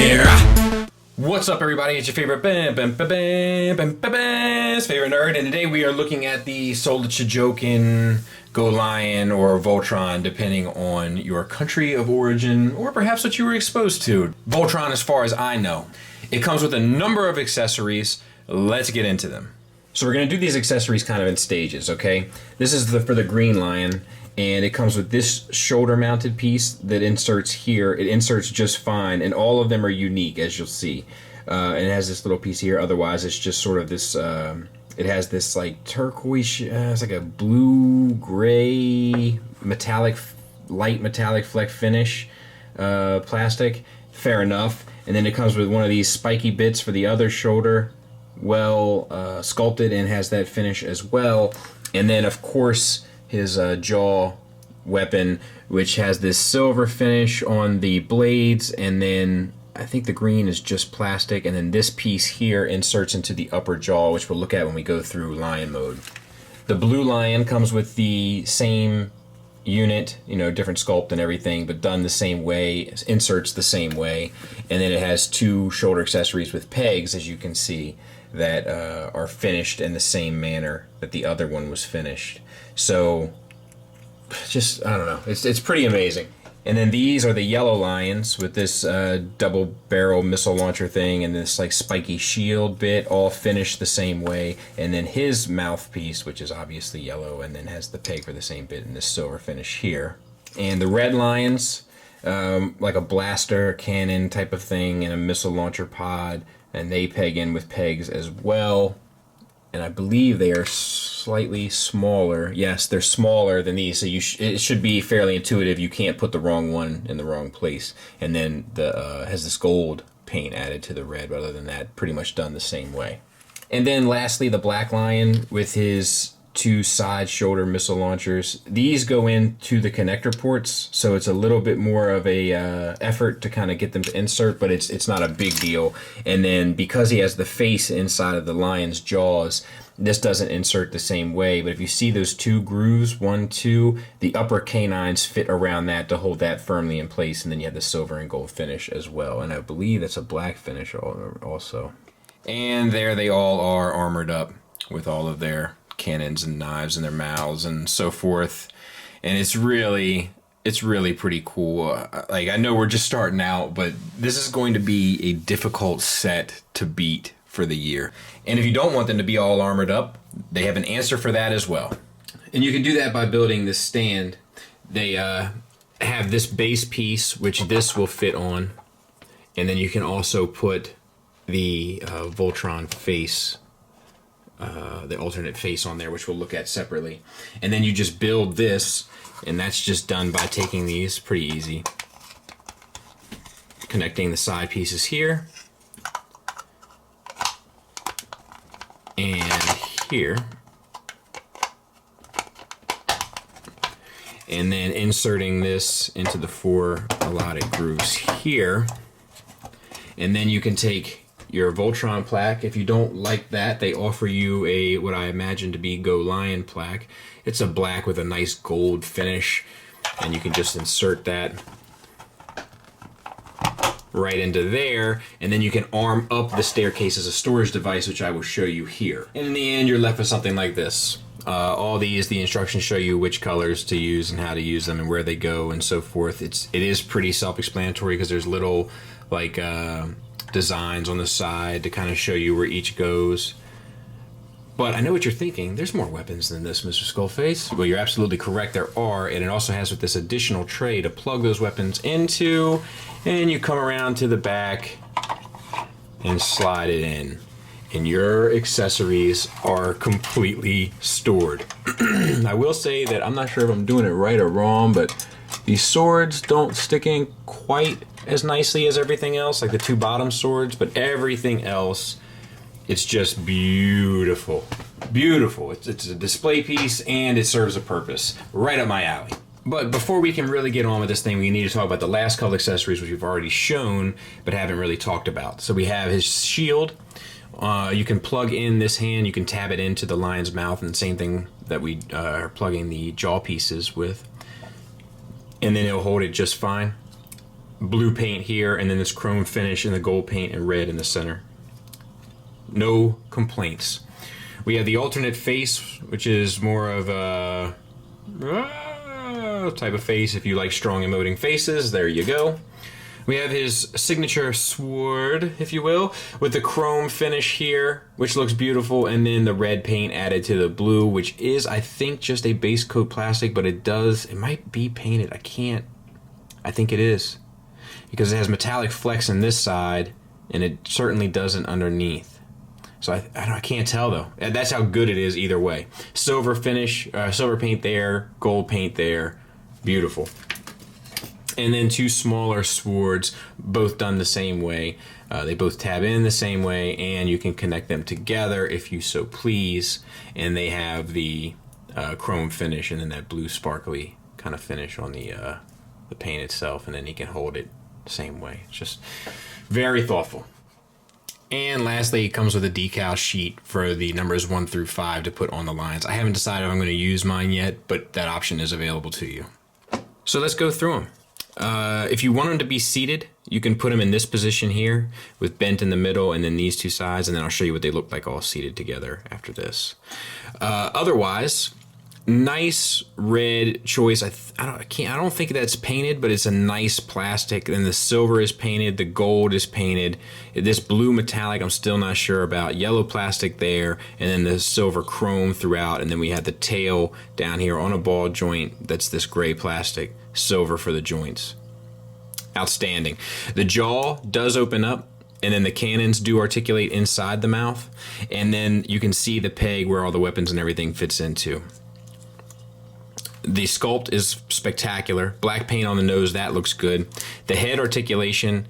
here. What's up, everybody? It's your favorite favorite nerd, and today we are looking at the Sold Chojokin, Go Lion, or Voltron, depending on your country of origin, or perhaps what you were exposed to. Voltron, as far as I know. It comes with a number of accessories. Let's get into them. So we're going to do these accessories kind of in stages, okay? This is for the green lion, and it comes with this shoulder-mounted piece that inserts here. It inserts just fine, and all of them are unique, as you'll see. And it has this little piece here. Otherwise, it's just sort of this... it has this like turquoise... it's like a blue-gray metallic, light metallic fleck finish plastic. Fair enough. And then it comes with one of these spiky bits for the other shoulder. Well sculpted and has that finish as well. And then, of course, his jaw weapon, which has this silver finish on the blades, and then I think the green is just plastic, and then this piece here inserts into the upper jaw, which we'll look at when we go through lion mode. The blue lion comes with the same unit, you know, different sculpt and everything, but done the same way, inserts the same way, and then it has two shoulder accessories with pegs, as you can see, that are finished in the same manner that the other one was finished. So, just, I don't know, it's pretty amazing. And then these are the yellow lions with this double barrel missile launcher thing and this like spiky shield bit, all finished the same way. And then his mouthpiece, which is obviously yellow, and then has the peg for the same bit and this silver finish here. And the red lions, like a blaster cannon type of thing and a missile launcher pod, and they peg in with pegs as well. And I believe they are slightly smaller. Yes, they're smaller than these, so it should be fairly intuitive. You can't put the wrong one in the wrong place. And then has this gold paint added to the red, but other than that, pretty much done the same way. And then lastly, the black lion with his two side shoulder missile launchers. These go into the connector ports, so it's a little bit more of a effort to kind of get them to insert, but it's not a big deal. And then because he has the face inside of the lion's jaws, this doesn't insert the same way, but if you see those two grooves, 1, 2, the upper canines fit around that to hold that firmly in place, and then you have the silver and gold finish as well. And I believe that's a black finish also. And there they all are armored up with all of their cannons and knives in their mouths and so forth, and it's really pretty cool. Like, I know we're just starting out, but this is going to be a difficult set to beat for the year. And if you don't want them to be all armored up, they have an answer for that as well. And you can do that by building this stand. They have this base piece, which this will fit on, and then you can also put the Voltron face, the alternate face on there, which we'll look at separately. And then you just build this, and that's just done by taking these, pretty easy, connecting the side pieces here and here, and then inserting this into the 4 allotted grooves here. And then you can take your Voltron plaque. If you don't like that, they offer you a, what I imagine to be Go Lion plaque. It's a black with a nice gold finish, and you can just insert that right into there, and then you can arm up the staircase as a storage device, which I will show you here. And in the end, you're left with something like this. All these, the instructions show you which colors to use and how to use them and where they go and so forth. It is pretty self-explanatory because there's little like designs on the side to kind of show you where each goes. But I know what you're thinking. There's more weapons than this, Mr. Skullface. Well, you're absolutely correct. There are, and it also has with this additional tray to plug those weapons into, and you come around to the back and slide it in, and your accessories are completely stored. I will say that I'm not sure if I'm doing it right or wrong, but these swords don't stick in quite as nicely as everything else, like the 2 bottom swords, but everything else, it's just beautiful. Beautiful. It's a display piece, and it serves a purpose. Right up my alley. But before we can really get on with this thing, we need to talk about the last couple accessories, which we've already shown, but haven't really talked about. So we have his shield. You can plug in this hand, you can tab it into the lion's mouth, and the same thing that we are plugging the jaw pieces with. And then it'll hold it just fine. blue paint here, and then this chrome finish and the gold paint and red in the center. No complaints. We have the alternate face, which is more of a type of face. If you like strong emoting faces, there you go. We have his signature sword, if you will, with the chrome finish here, which looks beautiful, and then the red paint added to the blue, which is, I think, just a base coat plastic, but it might be painted. I think it is, because it has metallic flecks in this side, and it certainly doesn't underneath. So I can't tell, though. That's how good it is either way. Silver finish, silver paint there, gold paint there. Beautiful. And then two smaller swords, both done the same way. They both tab in the same way, and you can connect them together if you so please. And they have the chrome finish and then that blue sparkly kind of finish on the paint itself, and then you can hold it the same way. It's just very thoughtful. And lastly, it comes with a decal sheet for the numbers 1 through 5 to put on the lines. I haven't decided if I'm going to use mine yet, but that option is available to you. So let's go through them. If you want them to be seated, you can put them in this position here with bent in the middle and then these two sides, and then I'll show you what they look like all seated together after this. Otherwise, nice red choice. I don't think that's painted, but it's a nice plastic. Then the silver is painted, the gold is painted. This blue metallic I'm still not sure about. Yellow plastic there, and then the silver chrome throughout, and then we have the tail down here on a ball joint. That's this gray plastic, silver for the joints. Outstanding. The jaw does open up, and then the cannons do articulate inside the mouth, and then you can see the peg where all the weapons and everything fits into. The sculpt is spectacular. Black paint on the nose, that looks good. The head articulation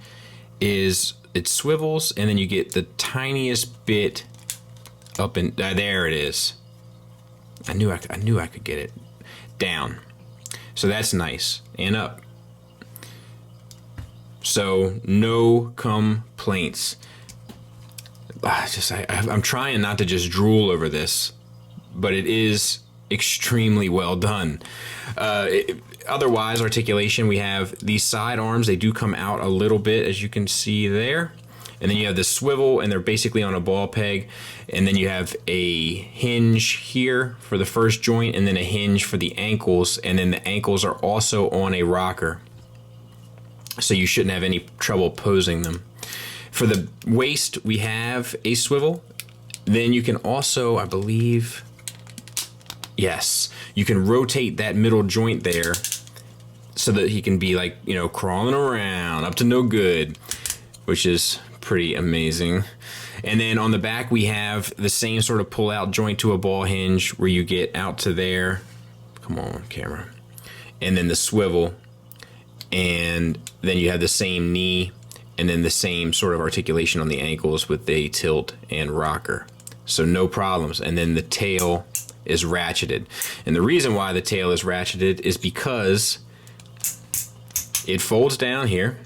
is, it swivels, and then you get the tiniest bit up in, there it is. I knew I could get it down. So that's nice, and up. So no complaints. I'm trying not to just drool over this, but it is extremely well done. Otherwise, articulation, we have these side arms. They do come out a little bit, as you can see there. And then you have the swivel, and they're basically on a ball peg. And then you have a hinge here for the first joint, and then a hinge for the ankles. And then the ankles are also on a rocker, so you shouldn't have any trouble posing them. For the waist, we have a swivel. Then you can also, I believe, yes, you can rotate that middle joint there so that he can be like, you know, crawling around up to no good, which is pretty amazing. And then on the back, we have the same sort of pull out joint to a ball hinge where you get out to there. Come on, camera. And then the swivel. And then you have the same knee, and then the same sort of articulation on the ankles with the tilt and rocker. So no problems. And then the tail is ratcheted. And the reason why the tail is ratcheted is because it folds down here,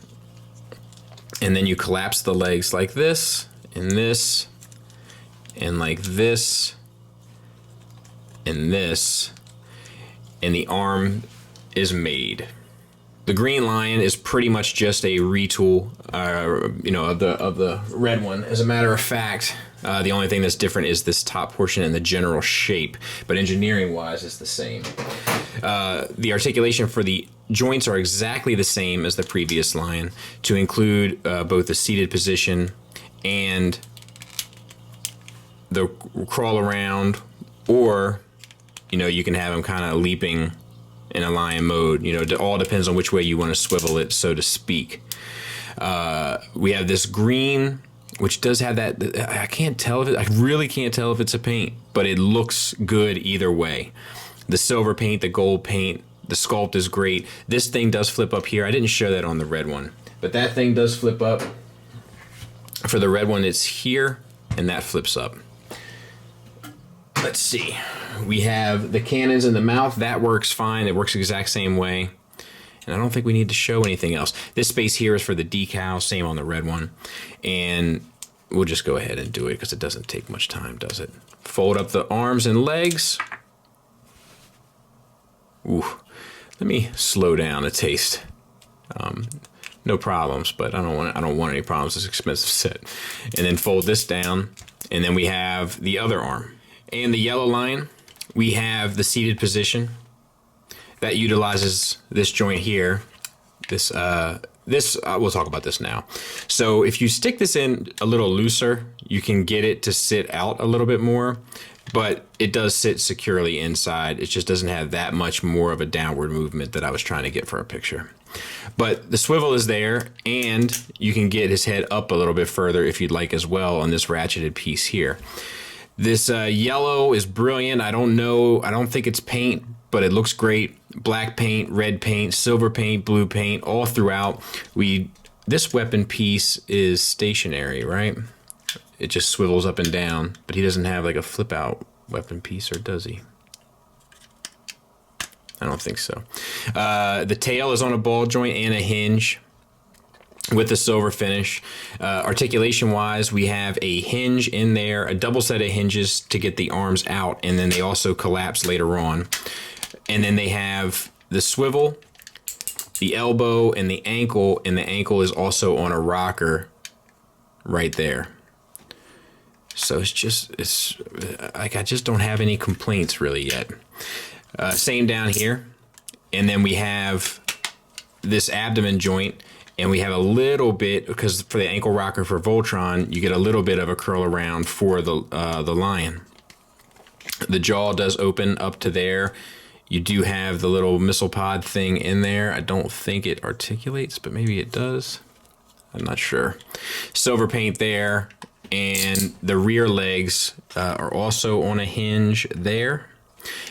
and then you collapse the legs like this, and this, and like this, and this, and the arm is made. The green lion is pretty much just a retool, of the red one. As a matter of fact, the only thing that's different is this top portion and the general shape, but engineering-wise, it's the same. The articulation for the joints are exactly the same as the previous lion, to include both the seated position and the crawl around, or you can have them kind of leaping in a lion mode. It all depends on which way you want to swivel it, so to speak. We have this green, which does have that, I really can't tell if it's a paint, but it looks good either way. The silver paint, the gold paint, the sculpt is great. This thing does flip up here. I didn't show that on the red one, but that thing does flip up. For the red one, it's here, and that flips up. Let's see. We have the cannons in the mouth. That works fine. It works the exact same way. And I don't think we need to show anything else. This space here is for the decal, same on the red one. And we'll just go ahead and do it because it doesn't take much time, does it? Fold up the arms and legs. Ooh, let me slow down a taste. no problems, but I don't want any problems. It's an expensive set. And then fold this down, and then we have the other arm. And the yellow line, we have the seated position that utilizes this joint here. We'll talk about this now. So if you stick this in a little looser, you can get it to sit out a little bit more, but it does sit securely inside. It just doesn't have that much more of a downward movement that I was trying to get for a picture. But the swivel is there, and you can get his head up a little bit further if you'd like as well on this ratcheted piece here. This yellow is brilliant. I don't think it's paint, but it looks great. Black paint, red paint, silver paint, blue paint, all throughout. This weapon piece is stationary, right? It just swivels up and down, but he doesn't have like a flip out weapon piece, or does he? I don't think so. The tail is on a ball joint and a hinge with the silver finish. Articulation wise, we have a hinge in there, a double set of hinges to get the arms out, and then they also collapse later on. And then they have the swivel, the elbow, and the ankle is also on a rocker right there. So it's like I just don't have any complaints really yet. Same down here. And then we have this abdomen joint, and we have a little bit, because for the ankle rocker for Voltron, you get a little bit of a curl around for the lion. The jaw does open up to there. You do have the little missile pod thing in there. I don't think it articulates, but maybe it does. I'm not sure. Silver paint there, and the rear legs are also on a hinge there.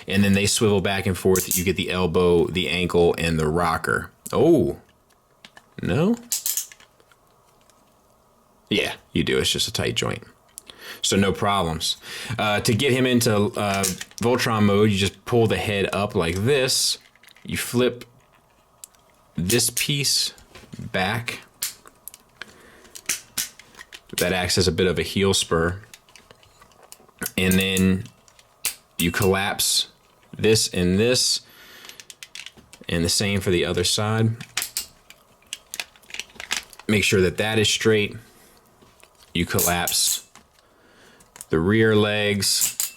And then they swivel back and forth. You get the elbow, the ankle, and the rocker. Oh, no? Yeah, you do. It's just a tight joint. So no problems. To get him into Voltron mode, you just pull the head up like this. You flip this piece back. That acts as a bit of a heel spur. And then you collapse this and this. And the same for the other side. Make sure that that is straight. You collapse the rear legs,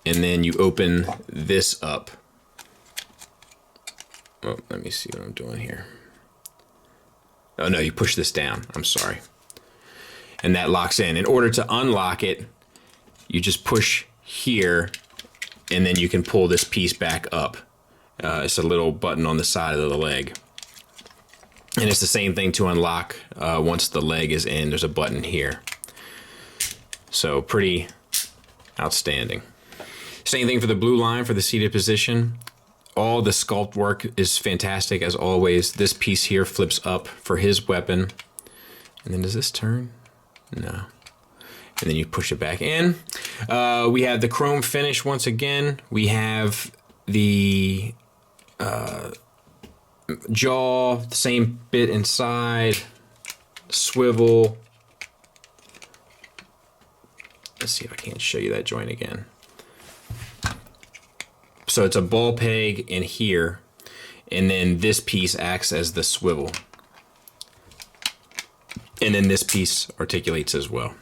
and then you open this up. Oh, let me see what I'm doing here. Oh no, you push this down, I'm sorry. And that locks in. In order to unlock it, you just push here, and then you can pull this piece back up. It's a little button on the side of the leg. And it's the same thing to unlock once the leg is in. There's a button here. So pretty outstanding. Same thing for the blue line for the seated position. All the sculpt work is fantastic as always. This piece here flips up for his weapon. And then does this turn? No. And then you push it back in. We have the chrome finish once again. We have the jaw, the same bit inside, swivel. Let's see if I can't show you that joint again. So it's a ball peg in here, and then this piece acts as the swivel. And then this piece articulates as well.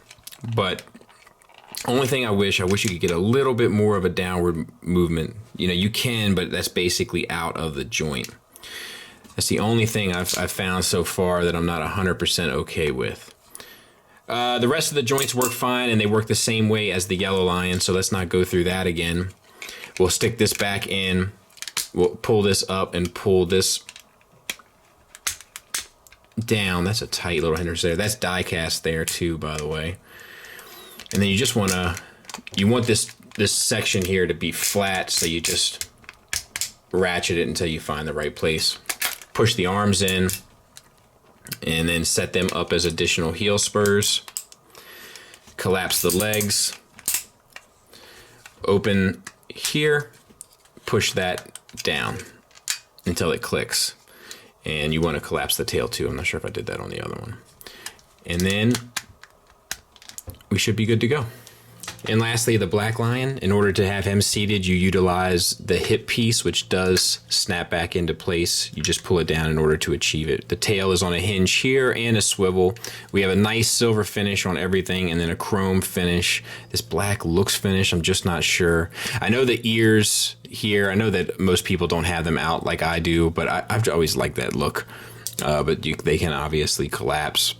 But only thing I wish you could get a little bit more of a downward movement. You know, you can, but that's basically out of the joint. That's the only thing I've found so far that I'm not 100% okay with. The rest of the joints work fine, and they work the same way as the yellow lion, so let's not go through that again. We'll stick this back in. We'll pull this up and pull this down. That's a tight little hinge there. That's die cast there too, by the way. And then you just want this section here to be flat, so you just ratchet it until you find the right place. Push the arms in, and then set them up as additional heel spurs. Collapse the legs. Open here. Push that down until it clicks. And you want to collapse the tail too. I'm not sure if I did that on the other one. And then we should be good to go. And lastly, the Black Lion. In order to have him seated, you utilize the hip piece, which does snap back into place. You just pull it down in order to achieve it. The tail is on a hinge here and a swivel. We have a nice silver finish on everything and then a chrome finish. This black looks finished, I'm just not sure. I know the ears here, I know that most people don't have them out like I do, but I've always liked that look. But they can obviously collapse.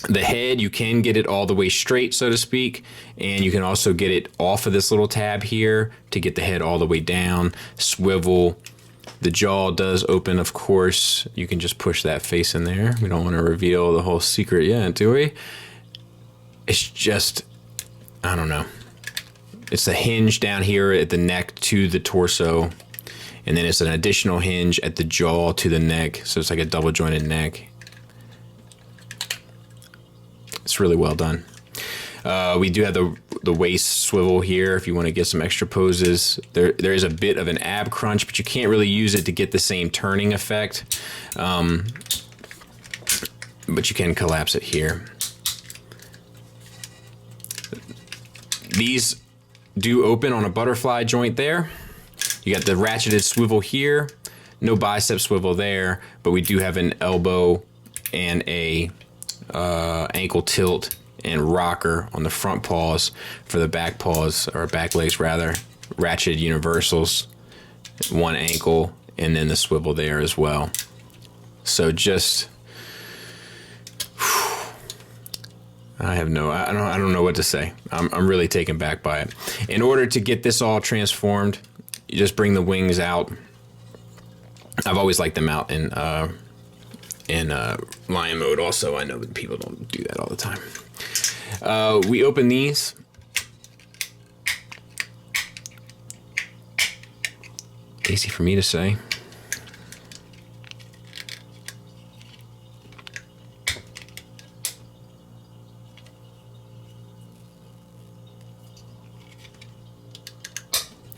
The head, you can get it all the way straight, so to speak, and you can also get it off of this little tab here to get the head all the way down. Swivel. The jaw does open, of course. You can just push that face in there. We don't want to reveal the whole secret yet, do we? It's just, I don't know. It's a hinge down here at the neck to the torso, and then it's an additional hinge at the jaw to the neck, so it's like a double jointed neck. It's really well done. We do have the waist swivel here if you want to get some extra poses. There is a bit of an ab crunch, but you can't really use it to get the same turning effect. But you can collapse it here. These do open on a butterfly joint there. You got the ratcheted swivel here. No bicep swivel there, but we do have an elbow and a ankle tilt and rocker on the front paws. For the back paws, or back legs rather, ratchet universals, one ankle, and then the swivel there as well. So just, I don't know what to say. I'm really taken back by it. In order to get this all transformed, you just bring the wings out. I've always liked them out in lion mode also. I know that people don't do that all the time. We open these. Easy for me to say.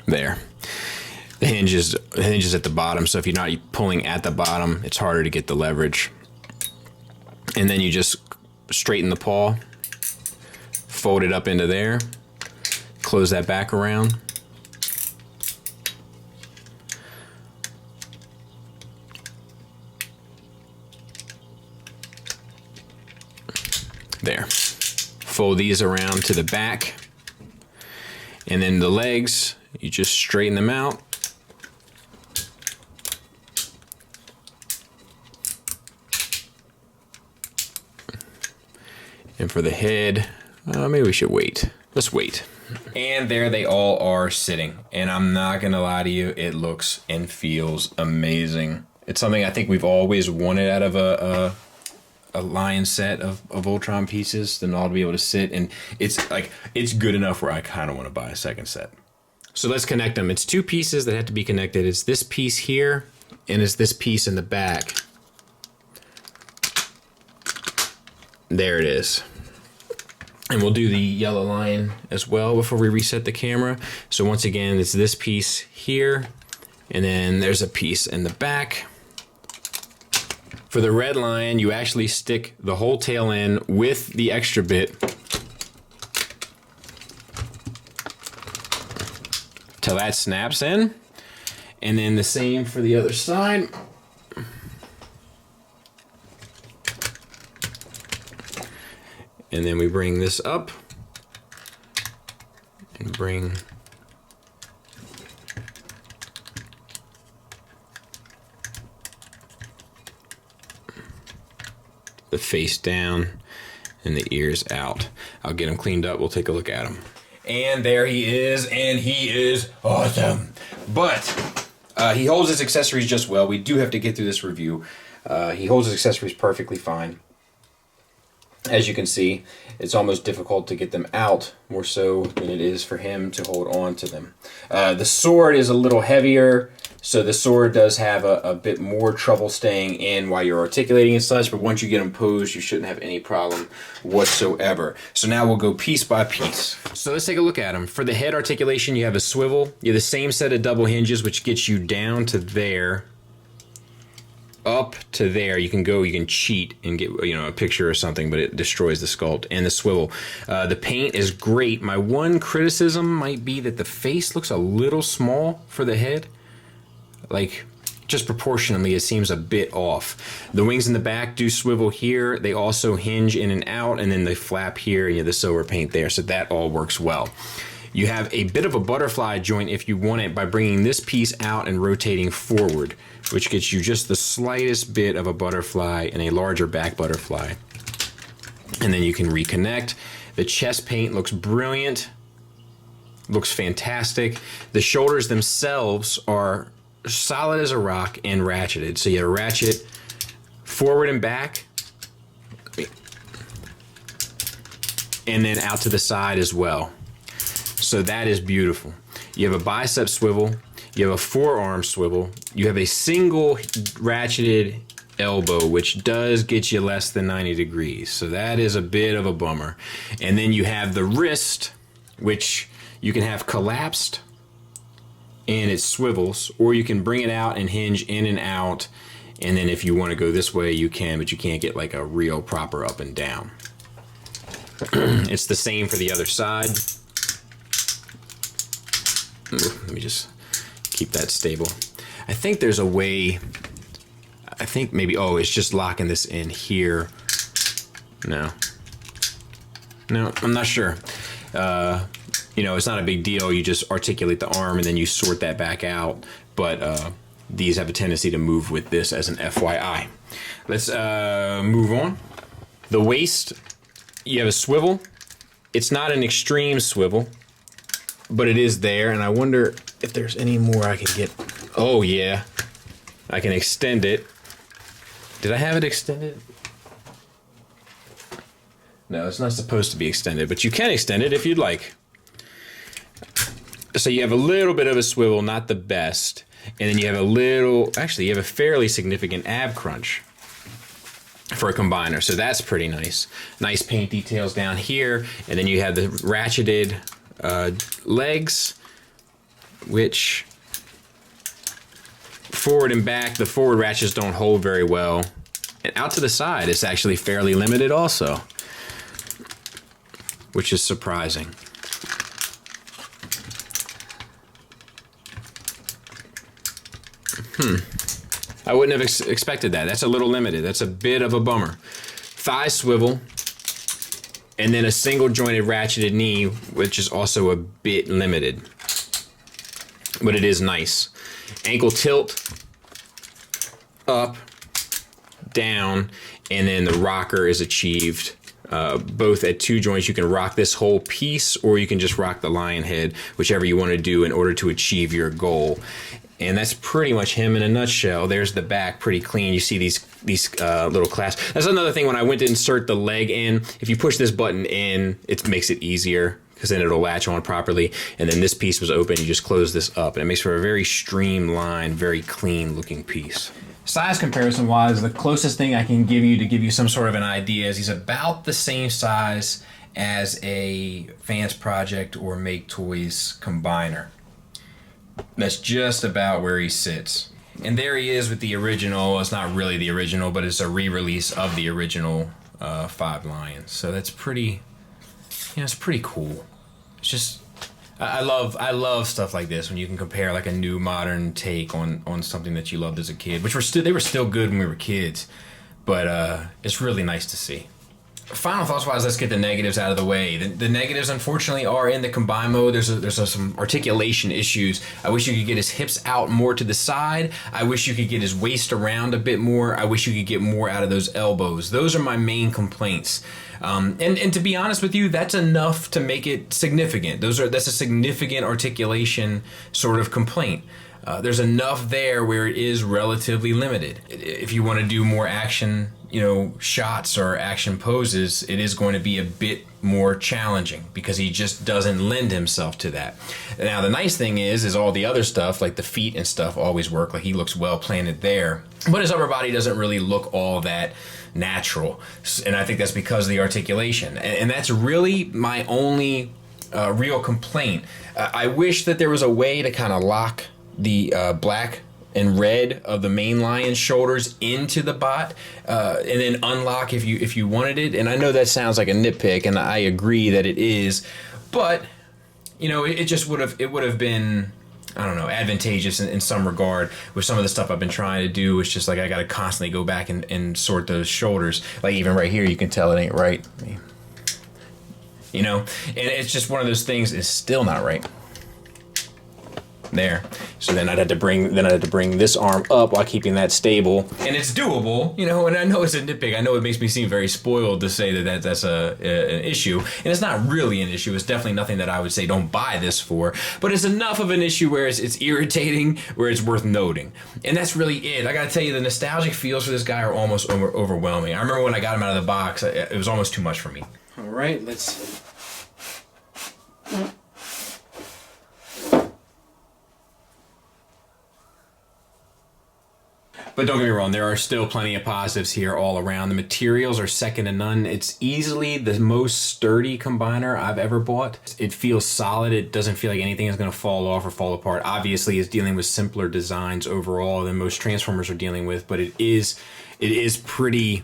There. The hinge is at the bottom, so if you're not pulling at the bottom, it's harder to get the leverage. And then you just straighten the paw, fold it up into there, close that back around. There. Fold these around to the back. And then the legs, you just straighten them out. And for the head, maybe we should wait. Let's wait. And there they all are sitting. And I'm not gonna lie to you, it looks and feels amazing. It's something I think we've always wanted out of a lion set of Voltron pieces, then all to be able to sit, and it's good enough where I kind of want to buy a second set. So let's connect them. It's two pieces that have to be connected. It's this piece here, and it's this piece in the back. There it is. And we'll do the yellow lion as well before we reset the camera. So once again, it's this piece here, and then there's a piece in the back. For the red lion, you actually stick the whole tail in with the extra bit till that snaps in. And then the same for the other side. And then we bring this up and bring the face down and the ears out. I'll get him cleaned up. We'll take a look at him. And there he is, and he is awesome. But he holds his accessories just well. We do have to get through this review. He holds his accessories perfectly fine. As you can see, it's almost difficult to get them out, more so than it is for him to hold on to them. The sword is a little heavier, so the sword does have a bit more trouble staying in while you're articulating and such, but once you get them posed, you shouldn't have any problem whatsoever. So now we'll go piece by piece. So let's take a look at them. For the head articulation, you have a swivel. You have the same set of double hinges, which gets you down to there. up to there, you can cheat and get, you know, a picture or something, but it destroys the sculpt and the swivel. The paint is great. My one criticism might be that the face looks a little small for the head. Like, just proportionally, it seems a bit off. The wings in the back do swivel here. They also hinge in and out, and then they flap here, and you have the silver paint there, so that all works well. You have a bit of a butterfly joint if you want it by bringing this piece out and rotating forward, which gets you just the slightest bit of a butterfly and a larger back butterfly. And then you can reconnect. The chest paint looks brilliant, looks fantastic. The shoulders themselves are solid as a rock and ratcheted. So you ratchet forward and back, and then out to the side as well. So that is beautiful. You have a bicep swivel, you have a forearm swivel, you have a single ratcheted elbow, which does get you less than 90 degrees. So that is a bit of a bummer. And then you have the wrist, which you can have collapsed and it swivels, or you can bring it out and hinge in and out. And then if you want to go this way, you can, but you can't get like a real proper up and down. It's the same for the other side. Let me just keep that stable. I think there's a way, I think maybe, oh, it's just locking this in here. No, I'm not sure. You know, it's not a big deal. You just articulate the arm and then you sort that back out. But these have a tendency to move with this as an FYI. Let's move on. The waist, you have a swivel. It's not an extreme swivel, but it is there. And I wonder if there's any more I can get. Oh, yeah. I can extend it. Did I have it extended? No, it's not supposed to be extended, but you can extend it if you'd like. So you have a little bit of a swivel, not the best. And then you have a little, actually you have a fairly significant ab crunch for a combiner. So that's pretty nice. Nice paint details down here. And then you have the ratcheted legs, which forward and back, the forward ratchets don't hold very well. And out to the side, it's actually fairly limited also, which is surprising. I wouldn't have expected that. That's a little limited. That's a bit of a bummer. Thigh swivel, and then a single jointed ratcheted knee, which is also a bit limited, but it is nice. Ankle tilt, up, down, and then the rocker is achieved both at two joints. You can rock this whole piece, or you can just rock the lion head, whichever you want to do in order to achieve your goal. And that's pretty much him in a nutshell. There's the back, pretty clean. You see these little clasps. That's another thing when I went to insert the leg in. If you push this button in, it makes it easier because then it'll latch on properly. And then this piece was open. You just close this up, and it makes for a very streamlined, very clean looking piece. Size comparison wise, the closest thing I can give you to give you some sort of an idea is he's about the same size as a Fans Project or Make Toys combiner. That's just about where he sits. And there he is with the original. It's not really the original, but it's a re-release of the original 5 Lions. So that's pretty, it's pretty cool. It's just, I love stuff like this when you can compare like a new modern take on something that you loved as a kid, which they were still good when we were kids, but it's really nice to see. Final thoughts wise, let's get the negatives out of the way. The negatives, unfortunately, are in the combine mode. There's some articulation issues. I wish you could get his hips out more to the side. I wish you could get his waist around a bit more. I wish you could get more out of those elbows. Those are my main complaints. And to be honest with you, that's enough to make it significant. That's a significant articulation sort of complaint. There's enough there where it is relatively limited. If you want to do more action, shots or action poses, it is going to be a bit more challenging because he just doesn't lend himself to that. Now, the nice thing is all the other stuff, like the feet and stuff, always work. Like he looks well planted there, but his upper body doesn't really look all that natural. And I think that's because of the articulation. And that's really my only real complaint. I wish that there was a way to kind of lock the black and red of the main lion's shoulders into the bot, and then unlock if you wanted it. And I know that sounds like a nitpick, and I agree that it is, but you know, it just would have been, I don't know, advantageous in some regard with some of the stuff I've been trying to do. It's just like I got to constantly go back and sort those shoulders. Like even right here, you can tell it ain't right. You know, and it's just one of those things. It's still not right. There. So then I'd have to bring this arm up while keeping that stable, and it's doable, you know. And I know it's a nitpick. I know it makes me seem very spoiled to say that's an issue, and it's not really an issue. It's definitely nothing that I would say don't buy this for, but it's enough of an issue where it's irritating, where it's worth noting, and that's really it. I gotta tell you, the nostalgic feels for this guy are almost overwhelming. I remember when I got him out of the box, it was almost too much for me. All right, let's. But don't get me wrong, there are still plenty of positives here all around. The materials are second to none. It's easily the most sturdy combiner I've ever bought. It feels solid. It doesn't feel like anything is going to fall off or fall apart. Obviously, it's dealing with simpler designs overall than most Transformers are dealing with, but it is pretty,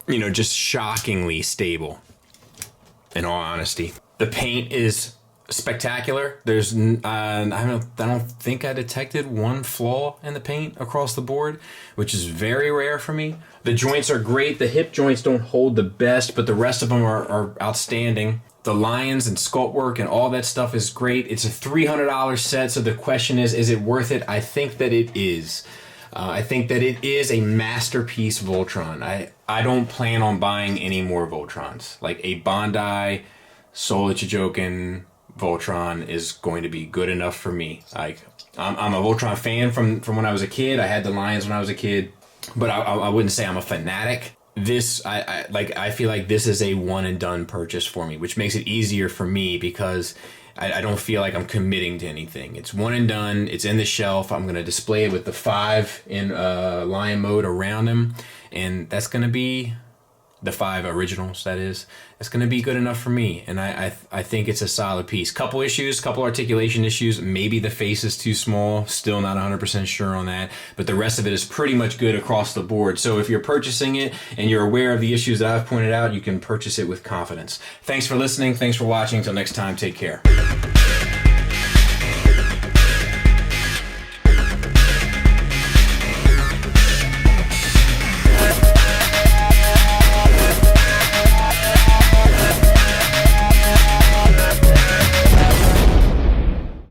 you know, just shockingly stable, in all honesty. The paint is spectacular. There's I don't think I detected one flaw in the paint across the board, which is very rare for me. The joints are great. The hip joints don't hold the best, but the rest of them are outstanding. The lions and sculpt work and all that stuff is great. It's a $300 set, so the question is it worth it? I think that it is. I think that it is a masterpiece Voltron. I don't plan on buying any more Voltrons. Like a Bandai Solar Chojokin Voltron is going to be good enough for me. Like I'm a Voltron fan from when I was a kid. I had the Lions when I was a kid, but I wouldn't say I'm a fanatic. This I feel like this is a one and done purchase for me, which makes it easier for me because I don't feel like I'm committing to anything. It's one and done. It's in the shelf. I'm gonna display it with the 5 in lion mode around him, and that's gonna be the 5 originals, that is. It's going to be good enough for me, and I think it's a solid piece. Couple issues, couple articulation issues. Maybe the face is too small. Still not 100% sure on that, but the rest of it is pretty much good across the board. So if you're purchasing it and you're aware of the issues that I've pointed out, you can purchase it with confidence. Thanks for listening. Thanks for watching. Until next time, take care.